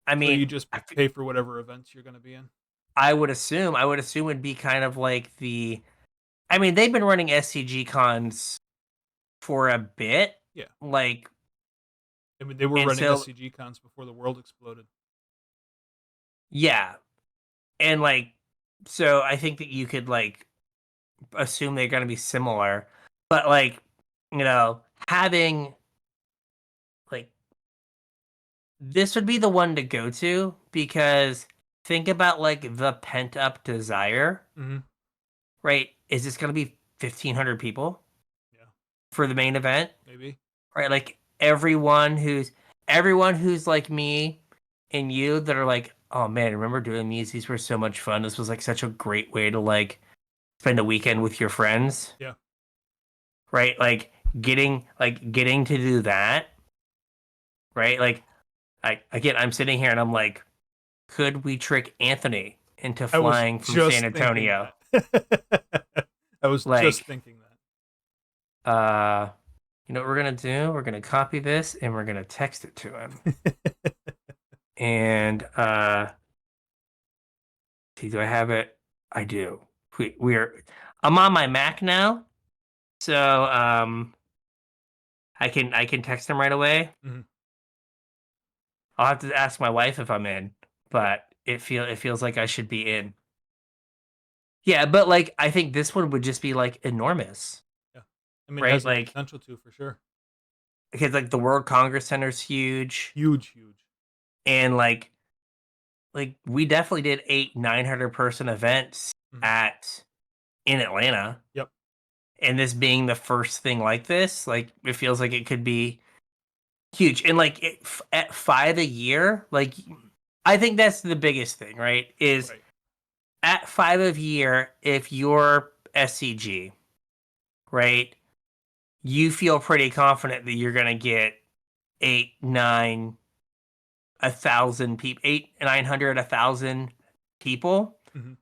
I So mean, you just pay for whatever events you're going to be in. I would assume it'd be kind of like the. I mean, they've been running SCG cons for a bit, Yeah. like, I mean, they were and running so SCG cons before the world exploded. yeah, and like, so I think that you could like assume they're going to be similar, but like, having like this would be the one to go to because think about like the pent up desire, Mm-hmm. right? Is this going to be 1,500 people Yeah. for the main event? Maybe. Right? Like everyone who's like me and you that are like, oh man, remember doing these? These were so much fun. This was like such a great way to like spend a weekend with your friends. Yeah. Right? Getting to do that. Right? Like again, I'm sitting here and I'm like, could we trick Anthony into I was flying from San just thinking Antonio? that. I was just Like, thinking uh, you know what we're gonna do? We're gonna copy this and we're gonna text it to him. that. And see, do I have it? I do. We're I'm on my Mac now, so I can text him right away. Mhm. I'll have to ask my wife if I'm in, Yeah. but it feels like I should be in. Yeah, but like I think this one would just be like enormous, Yeah. I mean, it right? has the Like potential to for sure. because like the World Congress Center's huge, Huge, huge. and like we definitely did 800-900 person events Mhm. at in Atlanta. Yep. And this being the first thing like this, like it feels like it could be huge. And like at 5 a year, like I think that's the biggest thing, right? Is Right. at 5 a year, if you're SCG, right, you feel pretty confident that you're gonna get eight, nine, 1,000 people, 800, 900, 1,000 people, Mhm.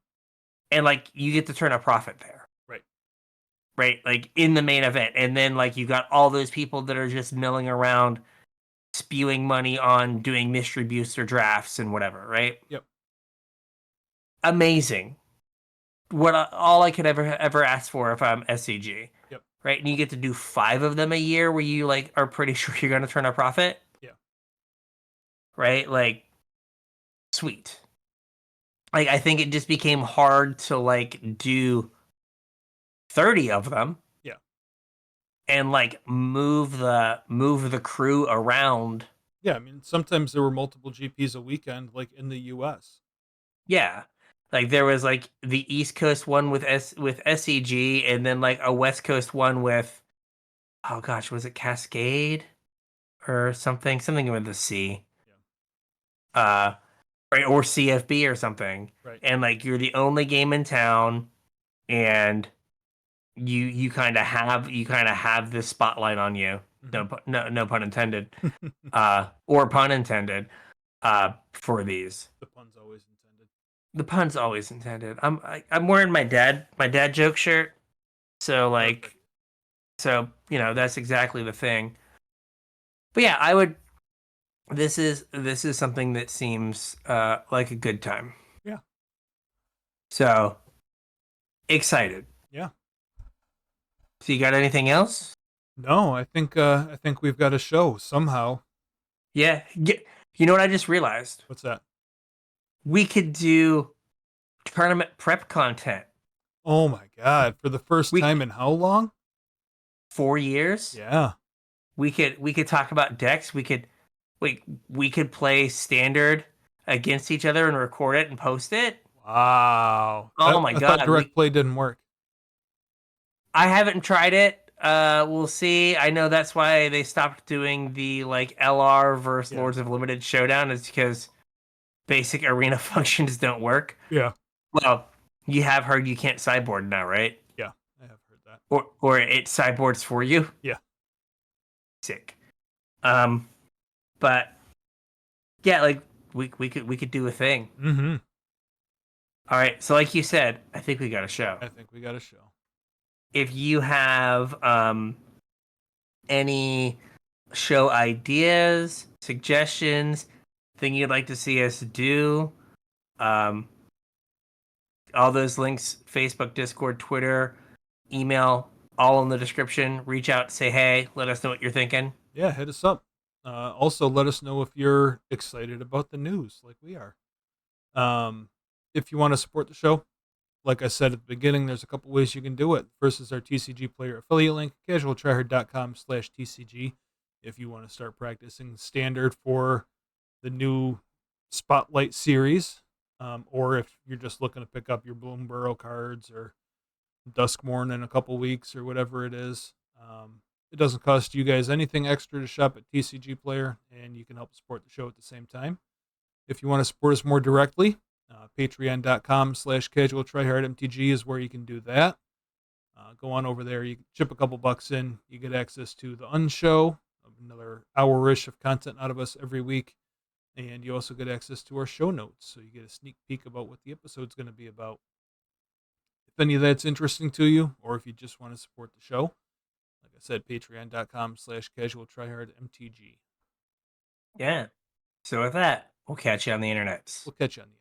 and like you get to turn a profit there. Right. Right, like in the main event, and then like you got all those people that are just milling around spewing money on doing mystery booster drafts and whatever, right? Yep. Amazing. All I could ever ask for if I'm SCG, Yep. right? And you get to do 5 of them a year where you like are pretty sure you're going to turn a profit, Yeah. right? Like sweet. Like I think it just became hard to like do 30 of them Yeah. and like move the crew around. Yeah. I mean, sometimes there were multiple GPs a weekend, like in the US. Yeah. Like there was like the East Coast one with SEG and then like a West Coast one with oh gosh, was it Cascade or something with the C. Yeah. Uh right or CFB or something. Right. And like you're the only game in town and you kind of have this spotlight on you. Hmm. No pun intended. Or pun intended for these. The pun's always intended. The pun's always intended. I'm wearing my dad joke shirt. So Perfect. like so that's exactly the thing. But yeah, I would this is something that seems like a good time. Yeah. So excited. Yeah. So you got anything else? No, I think we've got a show somehow. Yeah. You know what I just realized? What's that? We could do tournament prep content. Oh my god! For the first We time in how long? 4 years. Yeah. We could talk about decks. We could play standard against each other and record it and post it. Wow. Oh my I thought god. direct play didn't work. I haven't tried it. We'll see. I know that's why they stopped doing the like LR versus Yeah. Lords of Limited showdown is because basic arena functions don't work. Yeah. Well, you have heard you can't sideboard now, right? Yeah. I have heard that. Or it sideboards for you. Yeah. Sick. Um, but yeah, like we could do a thing. Mm-hmm. All right. So like you said, I think we got a show. I think we got a show. If you have any show ideas, suggestions, thing you'd like to see us do, um, all those links: Facebook, Discord, Twitter, email, all in the description. Reach out, say hey, let us know what you're thinking. Yeah, hit us up. Also, let us know if you're excited about the news like we are. If you want to support the show, like I said at the beginning, there's a couple ways you can do it. First is our TCG player affiliate link, casualtryhard.com/TCG. If you want to start practicing standard for the new Spotlight series, or if you're just looking to pick up your Bloomburrow cards or Duskmorn in a couple weeks or whatever it is. It doesn't cost you guys anything extra to shop at TCG Player, and you can help support the show at the same time. If you want to support us more directly, patreon.com/casualtryhardmtg is where you can do that. Go on over there. You can chip a couple bucks in. You get access to the Unshow, another hour-ish of content out of us every week. And you also get access to our show notes, so you get a sneak peek about what the episode's going to be about. If any of that's interesting to you, or if you just want to support the show, like I said, patreon.com/casualtryhardmtg. Yeah. So with that, we'll catch you on the internet. We'll catch you on the